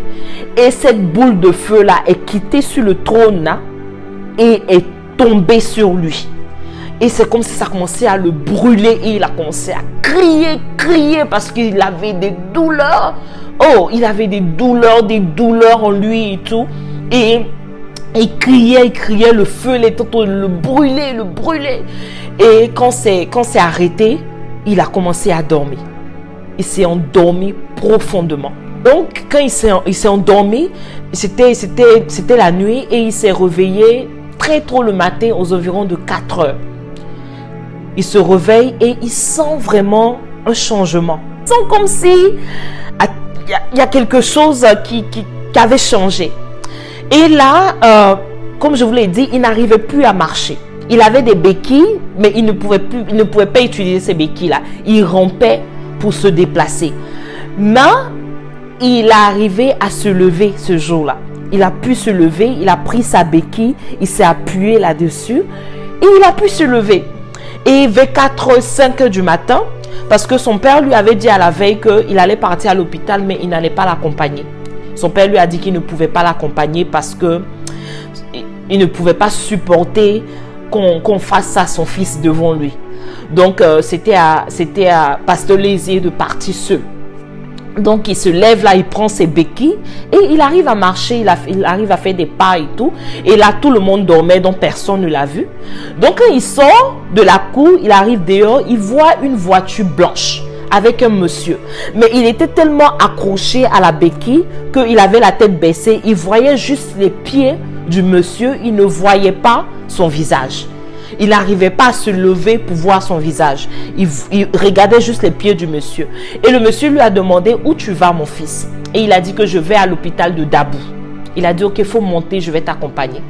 Speaker 1: Et cette boule de feu là est quittée sur le trône là et est tombée sur lui. Et c'est comme si ça commençait à le brûler et il a commencé à crier parce qu'il avait des douleurs. Oh, il avait des douleurs en lui et tout. Et il criait, le feu il était en train de le brûler. Et quand c'est arrêté, il a commencé à dormir. Il s'est endormi profondément. Donc, quand il s'est endormi, c'était la nuit et il s'est réveillé très tôt le matin aux environs de 4 heures. Il se réveille et il sent vraiment un changement. Il sent comme si il y a quelque chose qui avait changé. Et là, comme je vous l'ai dit, il n'arrivait plus à marcher. Il avait des béquilles, mais il ne pouvait pas utiliser ces béquilles-là. Il rampait pour se déplacer. Mais il est arrivé à se lever ce jour-là. Il a pu se lever, il a pris sa béquille, il s'est appuyé là-dessus et il a pu se lever. Et vers 4h, 5h du matin, parce que son père lui avait dit à la veille qu'il allait partir à l'hôpital, mais il n'allait pas l'accompagner. Son père lui a dit qu'il ne pouvait pas l'accompagner parce que il ne pouvait pas supporter qu'on fasse ça à son fils devant lui. Donc, c'était à Pasteur Lézier de partir seul. Donc, il se lève là, il prend ses béquilles et il arrive à marcher, il arrive à faire des pas et tout. Et là, tout le monde dormait, donc personne ne l'a vu. Donc, quand il sort de la cour, il arrive dehors, il voit une voiture blanche avec un monsieur. Mais il était tellement accroché à la béquille qu'il avait la tête baissée. Il voyait juste les pieds du monsieur, il ne voyait pas son visage. Il n'arrivait pas à se lever pour voir son visage. Il regardait juste les pieds du monsieur. Et le monsieur lui a demandé: où tu vas, mon fils? Et il a dit que je vais à l'hôpital de Dabou. Il a dit: ok, il faut monter, je vais t'accompagner.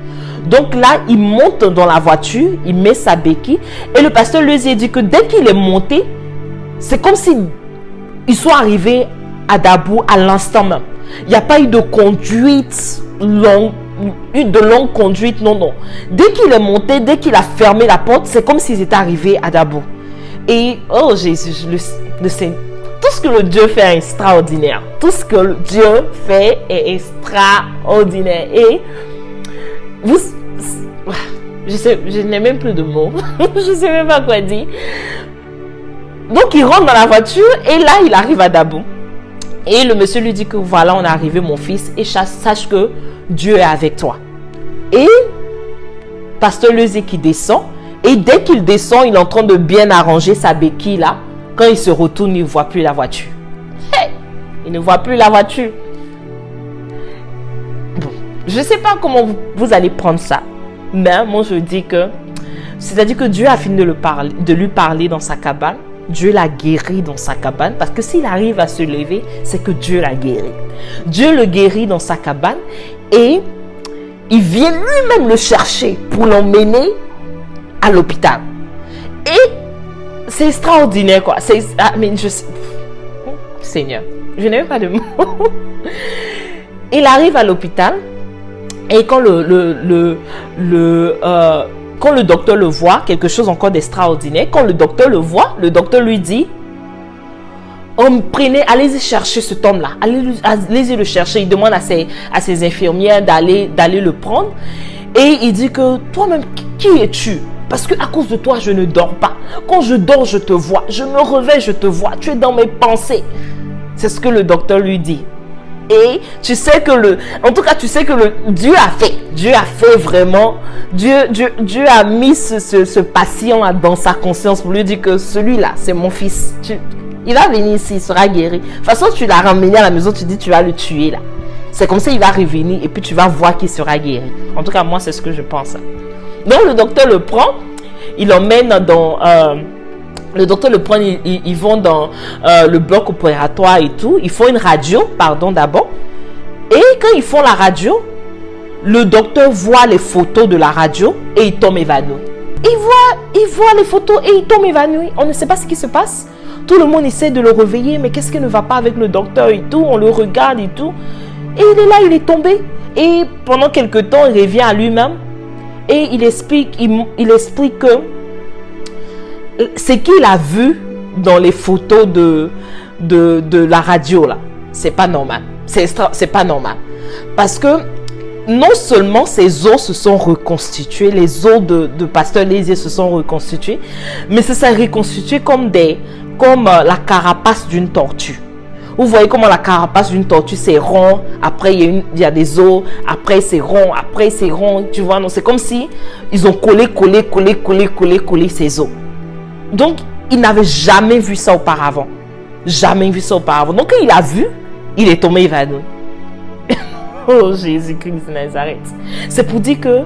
Speaker 1: Donc là, il monte dans la voiture, il met sa béquille. Et le pasteur lui a dit que dès qu'il est monté, c'est comme si ils sont arrivés à Dabou à l'instant même. Il n'y a pas eu de conduite longue. De longue conduite, non. Dès qu'il est monté, dès qu'il a fermé la porte, c'est comme s'ils étaient arrivés à Dabou. Et, oh Jésus, le Seigneur, tout ce que le Dieu fait est extraordinaire. Tout ce que le Dieu fait est extraordinaire. Et, je n'ai même plus de mots. Je ne sais même pas quoi dire. Donc, il rentre dans la voiture et là, il arrive à Dabou. Et le monsieur lui dit que voilà, on est arrivé, mon fils, et sache que Dieu est avec toi. Et pasteur Lezé qui descend, et dès qu'il descend, il est en train de bien arranger sa béquille là. Quand il se retourne, il ne voit plus la voiture. Hey, il ne voit plus la voiture. Bon, je ne sais pas comment vous allez prendre ça, mais moi je dis que, c'est-à-dire que Dieu a fini de lui parler dans sa cabane. Dieu l'a guéri dans sa cabane, parce que s'il arrive à se lever, c'est que Dieu l'a guéri. Dieu le guérit dans sa cabane et il vient lui-même le chercher pour l'emmener à l'hôpital. Et c'est extraordinaire, quoi. Seigneur, je n'ai même pas de mots. Il arrive à l'hôpital Et quand quand le docteur le voit, quelque chose encore d'extraordinaire, quand le docteur le voit, le docteur lui dit, allez-y chercher cet homme-là, allez-y le chercher. Il demande à ses infirmières d'aller le prendre. Et il dit que toi-même, qui es-tu? Parce que à cause de toi, je ne dors pas. Quand je dors, je te vois. Je me réveille, je te vois. Tu es dans mes pensées. C'est ce que le docteur lui dit. Et tu sais que tu sais que Dieu a fait vraiment. Dieu a mis ce patient là dans sa conscience pour lui dire que celui-là, c'est mon fils. Il va venir ici, il sera guéri. De toute façon, tu l'as ramené à la maison, tu dis tu vas le tuer là. C'est comme ça il va revenir et puis tu vas voir qu'il sera guéri. En tout cas, moi, c'est ce que je pense. Donc, le docteur le prend, il l'emmène dans... le docteur le prend, ils vont dans le bloc opératoire et tout. Ils font une radio, d'abord. Et quand ils font la radio, le docteur voit les photos de la radio et il tombe évanoui. Il voit les photos et il tombe évanoui. On ne sait pas ce qui se passe. Tout le monde essaie de le réveiller, mais qu'est-ce qui ne va pas avec le docteur et tout. On le regarde et tout. Et il est là, il est tombé. Et pendant quelque temps, il revient à lui-même. Et il explique que ce qu'il a vu dans les photos de la radio là, c'est pas normal. C'est pas normal. Parce que non seulement ses os se sont reconstitués, les os de Pasteur Lézier se sont reconstitués, mais ça s'est reconstitué comme la carapace d'une tortue. Vous voyez comment la carapace d'une tortue c'est rond, après il y a des os, après c'est rond, tu vois, non, c'est comme si ils ont collé ces os. Donc, il n'avait jamais vu ça auparavant. Donc, quand il a vu, il est tombé évanoui. Oh, Jésus-Christ de Nazareth. C'est pour dire que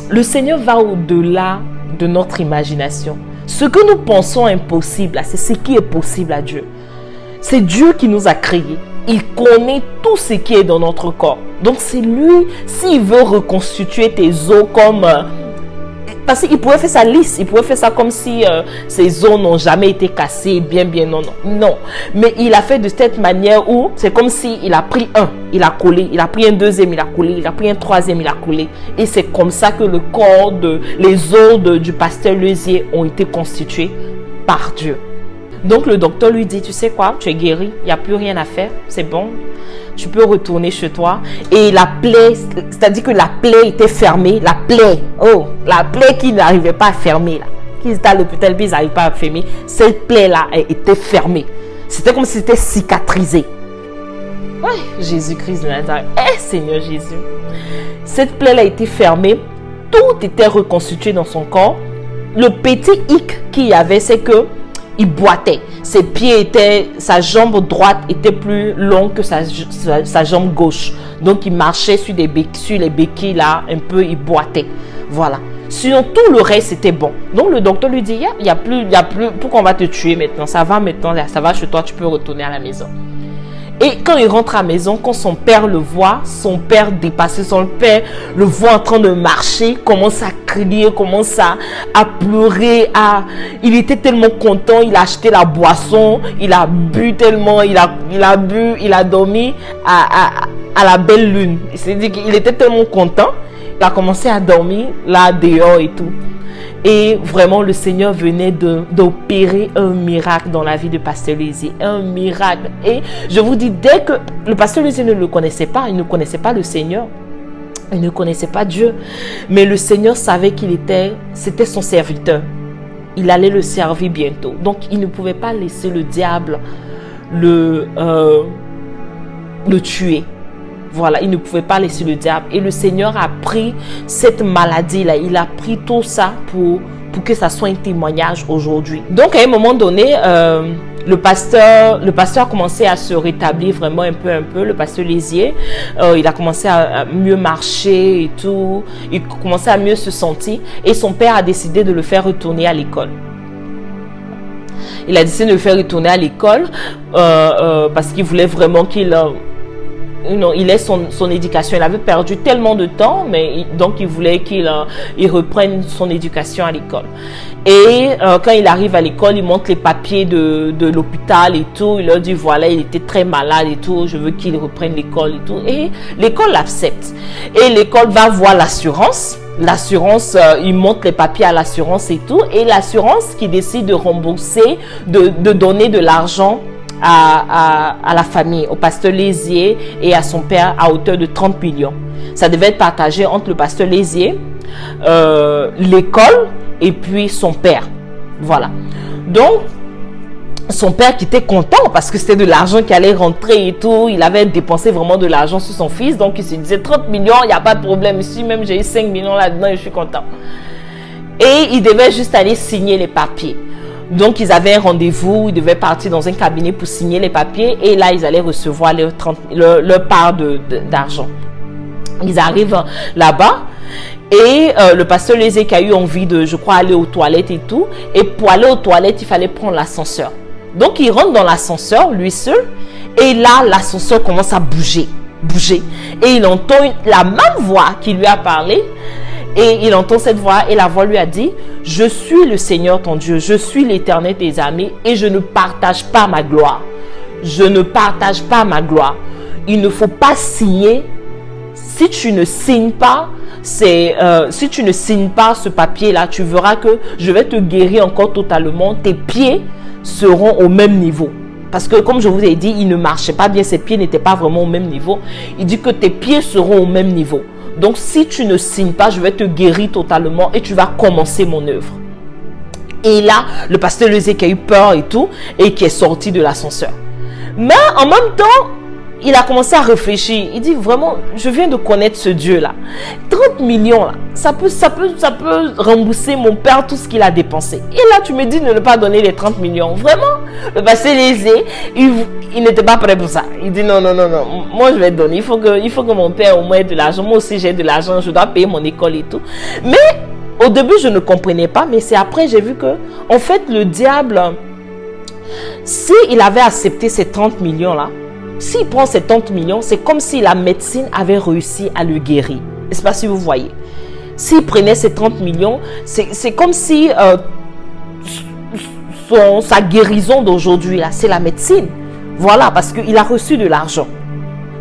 Speaker 1: le Seigneur va au-delà de notre imagination. Ce que nous pensons impossible, c'est ce qui est possible à Dieu. C'est Dieu qui nous a créés. Il connaît tout ce qui est dans notre corps. Donc, c'est lui, s'il veut reconstituer tes os comme... parce qu'il pouvait faire ça lisse, il pouvait faire ça comme si ses os n'ont jamais été cassés, bien, non. Mais il a fait de cette manière où c'est comme si il a pris un, il a collé, il a pris un deuxième, il a collé, il a pris un troisième, il a collé. Et c'est comme ça que les os du Pasteur Lézier ont été constitués par Dieu. Donc le docteur lui dit, tu sais quoi, tu es guéri, il n'y a plus rien à faire, c'est bon. Tu peux retourner chez toi. Et la plaie, c'est-à-dire que la plaie était fermée. La plaie qui n'arrivait pas à fermer. Qui était à l'hôpital, puis ils n'arrivaient pas à fermer. Cette plaie-là était fermée. C'était comme si c'était cicatrisé. Ouais, Jésus-Christ de Nazareth. Seigneur Jésus. Cette plaie-là était fermée. Tout était reconstitué dans son corps. Le petit hic qu'il y avait, c'est que il boitait. Ses pieds sa jambe droite était plus longue que sa jambe gauche. Donc, il marchait sur les béquilles là, un peu, il boitait. Voilà. Sinon, tout le reste, c'était bon. Donc, le docteur lui dit, il y a plus, pourquoi on va te tuer maintenant? Ça va maintenant, ça va chez toi, tu peux retourner à la maison. Et quand il rentre à la maison, quand son père le voit, son père dépassé, son père le voit en train de marcher, commence à crier, commence à pleurer. Il était tellement content, il a acheté la boisson, il a bu tellement, il a bu, il a dormi à la belle lune. C'est-à-dire qu'il était tellement content, il a commencé à dormir là dehors et tout. Et vraiment, le Seigneur venait d'opérer un miracle dans la vie de Pasteur Lézier. Un miracle. Et je vous dis, dès que le Pasteur Lézier ne le connaissait pas, il ne connaissait pas le Seigneur. Il ne connaissait pas Dieu. Mais le Seigneur savait c'était son serviteur. Il allait le servir bientôt. Donc, il ne pouvait pas laisser le diable le tuer. Voilà, il ne pouvait pas laisser le diable. Et le Seigneur a pris cette maladie-là. Il a pris tout ça pour que ça soit un témoignage aujourd'hui. Donc, à un moment donné, le pasteur a commencé à se rétablir vraiment un peu. Le pasteur Lézier, il a commencé à mieux marcher et tout. Il commençait à mieux se sentir. Et son père a décidé de le faire retourner à l'école. Il a décidé de le faire retourner à l'école parce qu'il voulait vraiment qu'il il ait son éducation. Il avait perdu tellement de temps, mais donc il voulait qu'il reprenne son éducation à l'école. Et quand il arrive à l'école, il montre les papiers de l'hôpital et tout. Il leur dit voilà, il était très malade et tout. Je veux qu'il reprenne l'école et tout. Et l'école l'accepte. Et l'école va voir l'assurance. L'assurance, il montre les papiers à l'assurance et tout. Et l'assurance qui décide de rembourser, de donner de l'argent à la famille, au pasteur Lézier et à son père à hauteur de 30 millions. Ça devait être partagé entre le pasteur Lézier, l'école et puis son père. Voilà. Donc, son père qui était content parce que c'était de l'argent qui allait rentrer et tout. Il avait dépensé vraiment de l'argent sur son fils. Donc, il se disait 30 millions, il n'y a pas de problème. Si même j'ai eu 5 millions là-dedans, je suis content. Et il devait juste aller signer les papiers. Donc, ils avaient un rendez-vous, ils devaient partir dans un cabinet pour signer les papiers et là, ils allaient recevoir leur part d'argent. Ils arrivent là-bas et le pasteur Lézé qui a eu envie de, je crois, aller aux toilettes et tout. Et pour aller aux toilettes, il fallait prendre l'ascenseur. Donc, il rentre dans l'ascenseur, lui seul, et là, l'ascenseur commence à bouger. Et il entend la même voix qui lui a parlé. Et il entend cette voix et la voix lui a dit « Je suis le Seigneur ton Dieu, je suis l'Éternel des armées et je ne partage pas ma gloire. Je ne partage pas ma gloire. Il ne faut pas signer. Si tu ne signes pas, si tu ne signes pas ce papier-là, tu verras que je vais te guérir encore totalement. Tes pieds seront au même niveau. » Parce que comme je vous ai dit, il ne marchait pas bien, ses pieds n'étaient pas vraiment au même niveau. Il dit que tes pieds seront au même niveau. Donc, si tu ne signes pas, je vais te guérir totalement et tu vas commencer mon œuvre. Et là, le pasteur Lézé qui a eu peur et tout, et qui est sorti de l'ascenseur. Mais en même temps, il a commencé à réfléchir. Il dit vraiment, je viens de connaître ce Dieu-là. 30 millions, là, ça peut rembourser mon père tout ce qu'il a dépensé. Et là, tu me dis de ne pas donner les 30 millions. Vraiment, le pasteur Lézé, il n'était pas prêt pour ça. Il dit non. Moi, je vais te donner. Il faut que mon père au moins ait de l'argent. Moi aussi, j'ai de l'argent. Je dois payer mon école et tout. Mais au début, je ne comprenais pas. Mais c'est après, j'ai vu que, en fait, le diable, s'il avait accepté ces 30 millions-là, s'il prend ces 30 millions, c'est comme si la médecine avait réussi à le guérir. Je ne sais pas si vous voyez. S'il prenait ces 30 millions, c'est comme si sa guérison d'aujourd'hui, c'est la médecine. Voilà, parce qu'il a reçu de l'argent.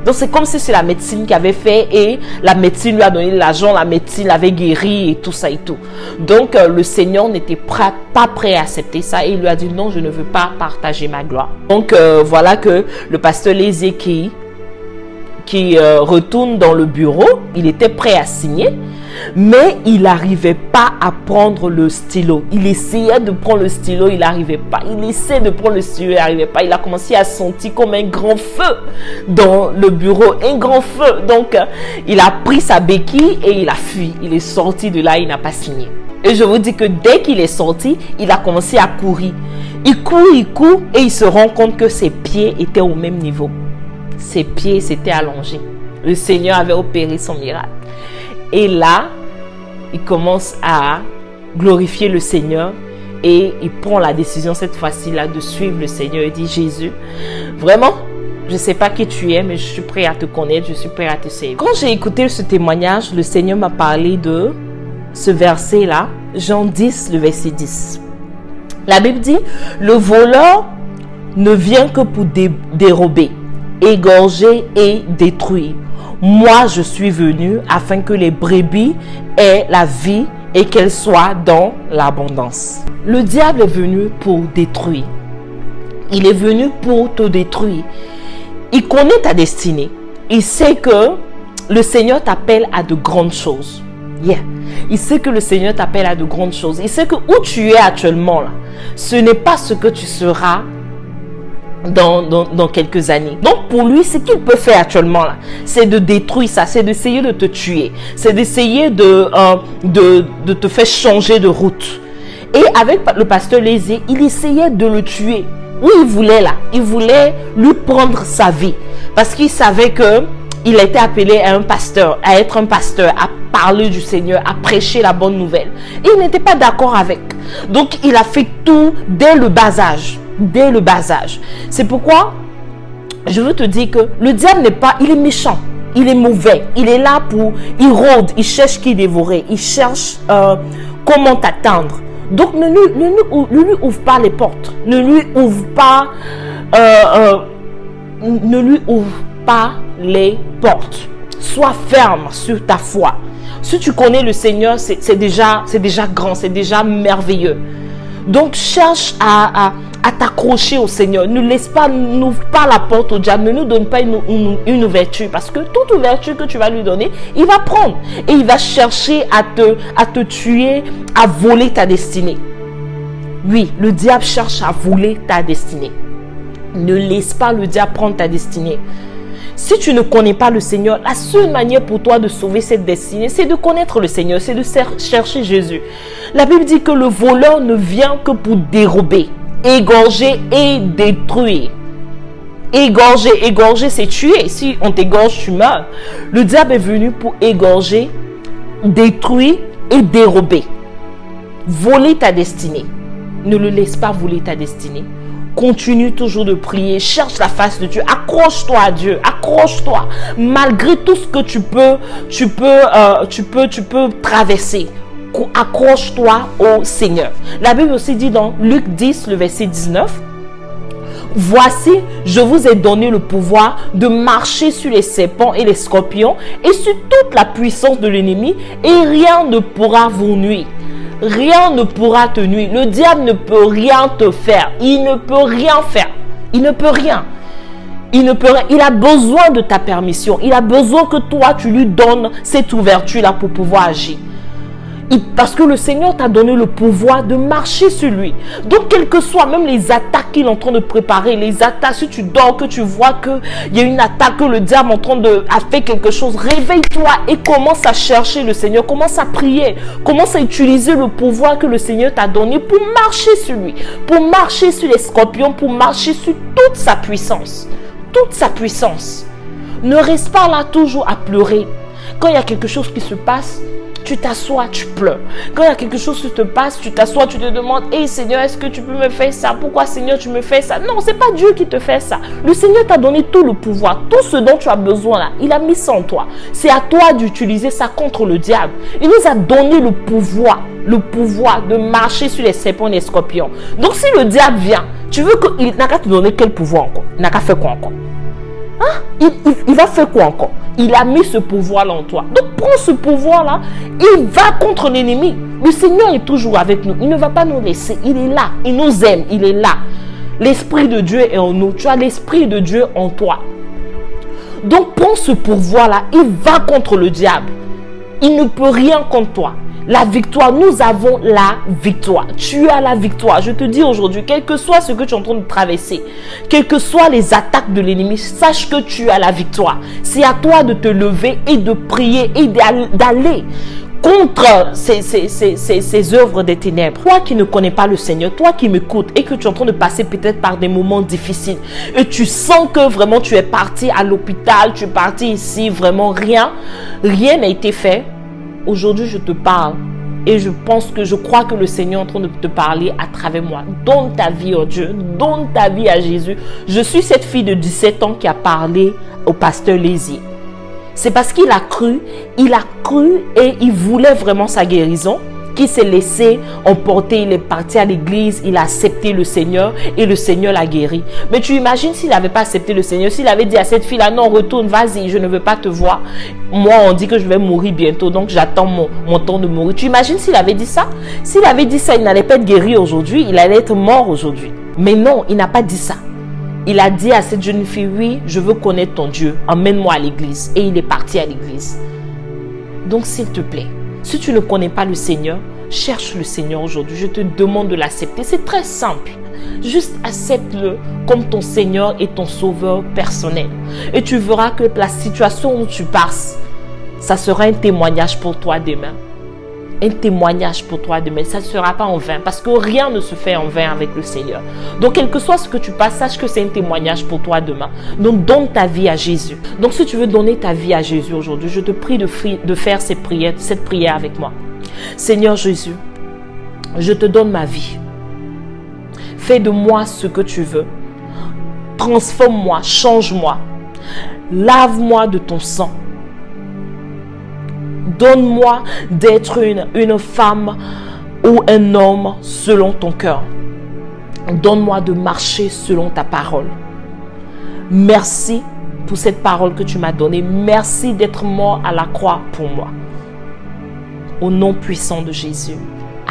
Speaker 1: Donc, c'est comme si c'est la médecine qui avait fait et la médecine lui a donné de l'argent, la médecine l'avait guéri et tout ça et tout. Donc, le Seigneur n'était pas prêt à accepter ça et il lui a dit non, je ne veux pas partager ma gloire. Donc, voilà que le pasteur Lézé qui retourne dans le bureau, il était prêt à signer, mais il n'arrivait pas à prendre le stylo. Il essayait de prendre le stylo, il n'arrivait pas. Il essayait de prendre le stylo, il n'arrivait pas. Il a commencé à sentir comme un grand feu dans le bureau, un grand feu. Donc, il a pris sa béquille et il a fui. Il est sorti de là, il n'a pas signé. Et je vous dis que dès qu'il est sorti, il a commencé à courir. Il court et il se rend compte que ses pieds étaient au même niveau. Ses pieds s'étaient allongés. Le Seigneur avait opéré son miracle. Et là, il commence à glorifier le Seigneur et il prend la décision cette fois-ci là de suivre le Seigneur. Il dit Jésus, vraiment, je ne sais pas qui tu es, mais je suis prêt à te connaître, je suis prêt à te servir. Quand j'ai écouté ce témoignage, le Seigneur m'a parlé de ce verset là, Jean 10, le verset 10. La Bible dit, le voleur ne vient que pour dérober, égorger et détruire. Moi, je suis venu afin que les brebis aient la vie et qu'elles soient dans l'abondance. Le diable est venu pour détruire. Il est venu pour te détruire. Il connaît ta destinée. Il sait que le Seigneur t'appelle à de grandes choses. Yeah. Il sait que le Seigneur t'appelle à de grandes choses. Il sait que où tu es actuellement, là, ce n'est pas ce que tu seras dans quelques années. Donc pour lui, ce qu'il peut faire actuellement là, c'est de détruire ça, c'est d'essayer de te tuer, c'est d'essayer de te faire changer de route. Et avec le pasteur Lézé, il essayait de le tuer. Où il voulait là, il voulait lui prendre sa vie parce qu'il savait que il était appelé à être un pasteur, à parler du Seigneur, à prêcher la bonne nouvelle. Et il n'était pas d'accord avec. Donc il a fait tout dès le bas âge. Dès le bas âge. C'est pourquoi je veux te dire que le diable n'est pas, il est méchant, il est mauvais, il est là il rôde, il cherche qui dévorer, il cherche comment t'atteindre. Donc ne lui ouvre pas les portes, ne lui ouvre pas les portes. Sois ferme sur ta foi. Si tu connais le Seigneur, c'est déjà grand, c'est déjà merveilleux. Donc cherche à t'accrocher au Seigneur. N'ouvre pas la porte au diable. Ne nous donne pas une ouverture. Parce que toute ouverture que tu vas lui donner, il va prendre. Et il va chercher à te tuer, à voler ta destinée. Oui, le diable cherche à voler ta destinée. Ne laisse pas le diable prendre ta destinée. Si tu ne connais pas le Seigneur, la seule manière pour toi de sauver cette destinée, c'est de connaître le Seigneur, c'est de chercher Jésus. La Bible dit que le voleur ne vient que pour dérober, égorger et détruire. Égorger, c'est tuer. Si on t'égorge, tu meurs. Le diable est venu pour égorger, détruire et dérober. Voler ta destinée. Ne le laisse pas voler ta destinée. Continue toujours de prier, cherche la face de Dieu, accroche-toi à Dieu, accroche-toi, malgré tout ce que tu peux traverser, accroche-toi au Seigneur. La Bible aussi dit dans Luc 10, le verset 19, « Voici, je vous ai donné le pouvoir de marcher sur les serpents et les scorpions et sur toute la puissance de l'ennemi et rien ne pourra vous nuire. » Rien ne pourra te nuire. Le diable ne peut rien te faire. Il ne peut rien faire. Il ne peut rien. Il ne peut rien. Il a besoin de ta permission. Il a besoin que toi, tu lui donnes cette ouverture-là pour pouvoir agir. Parce que le Seigneur t'a donné le pouvoir de marcher sur lui. Donc, quelles que soient même les attaques qu'il est en train de préparer, les attaques, si tu dors, que tu vois qu'il y a une attaque, que le diable est en train de faire quelque chose, réveille-toi et commence à chercher le Seigneur, commence à prier, commence à utiliser le pouvoir que le Seigneur t'a donné pour marcher sur lui, pour marcher sur les scorpions, pour marcher sur toute sa puissance. Toute sa puissance. Ne reste pas là toujours à pleurer. Quand il y a quelque chose qui se passe, tu t'assois, tu pleures. Quand il y a quelque chose qui te passe, tu t'assois, tu te demandes, hey Seigneur, est-ce que tu peux me faire ça? Pourquoi Seigneur, tu me fais ça? Non, c'est pas Dieu qui te fait ça. Le Seigneur t'a donné tout le pouvoir. Tout ce dont tu as besoin là, il a mis ça en toi. C'est à toi d'utiliser ça contre le diable. Il nous a donné le pouvoir de marcher sur les serpents et les scorpions. Donc si le diable vient, tu veux qu'il n'a qu'à te donner quel pouvoir encore? Il n'a qu'à faire quoi encore? Hein? Il va faire quoi encore? Il a mis ce pouvoir-là en toi. Donc prends ce pouvoir-là, il va contre l'ennemi. Le Seigneur est toujours avec nous. Il ne va pas nous laisser. Il est là. Il nous aime. Il est là. L'Esprit de Dieu est en nous. Tu as l'Esprit de Dieu en toi. Donc prends ce pouvoir-là. Il va contre le diable. Il ne peut rien contre toi. La victoire, nous avons la victoire. Tu as la victoire. Je te dis aujourd'hui, quel que soit ce que tu es en train de traverser, quelles que soient les attaques de l'ennemi, sache que tu as la victoire. C'est à toi de te lever et de prier et d'aller contre ces œuvres des ténèbres. Toi qui ne connais pas le Seigneur, toi qui m'écoutes et que tu es en train de passer peut-être par des moments difficiles et tu sens que vraiment tu es parti à l'hôpital, tu es parti ici, vraiment rien n'a été fait. Aujourd'hui, je te parle et je crois que le Seigneur est en train de te parler à travers moi. Donne ta vie à Dieu, donne ta vie à Jésus. Je suis cette fille de 17 ans qui a parlé au pasteur Lézy. C'est parce qu'il a cru et il voulait vraiment sa guérison, qu'il s'est laissé emporter, il est parti à l'église, il a accepté le Seigneur et le Seigneur l'a guéri. Mais tu imagines s'il n'avait pas accepté le Seigneur, s'il avait dit à cette fille-là, non, retourne, vas-y, je ne veux pas te voir. Moi, on dit que je vais mourir bientôt, donc j'attends mon temps de mourir. Tu imagines s'il avait dit ça? S'il avait dit ça, il n'allait pas être guéri aujourd'hui, il allait être mort aujourd'hui. Mais non, il n'a pas dit ça. Il a dit à cette jeune fille, oui, je veux connaître ton Dieu, emmène-moi à l'église. Et il est parti à l'église. Donc, s'il te plaît, si tu ne connais pas le Seigneur, cherche le Seigneur aujourd'hui. Je te demande de l'accepter. C'est très simple. Juste accepte-le comme ton Seigneur et ton Sauveur personnel. Et tu verras que la situation où tu passes, ça sera un témoignage pour toi demain. Un témoignage pour toi demain. Ça ne sera pas en vain. Parce que rien ne se fait en vain avec le Seigneur. Donc, quel que soit ce que tu passes, sache que c'est un témoignage pour toi demain. Donc, donne ta vie à Jésus. Donc, si tu veux donner ta vie à Jésus aujourd'hui, je te prie de faire cette prière avec moi. Seigneur Jésus, je te donne ma vie. Fais de moi ce que tu veux. Transforme-moi, change-moi. Lave-moi de ton sang. Donne-moi d'être une femme ou un homme selon ton cœur. Donne-moi de marcher selon ta parole. Merci pour cette parole que tu m'as donnée. Merci d'être mort à la croix pour moi. Au nom puissant de Jésus.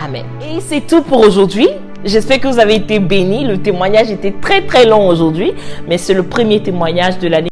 Speaker 1: Amen. Et c'est tout pour aujourd'hui. J'espère que vous avez été bénis. Le témoignage était très long aujourd'hui, mais c'est le premier témoignage de l'année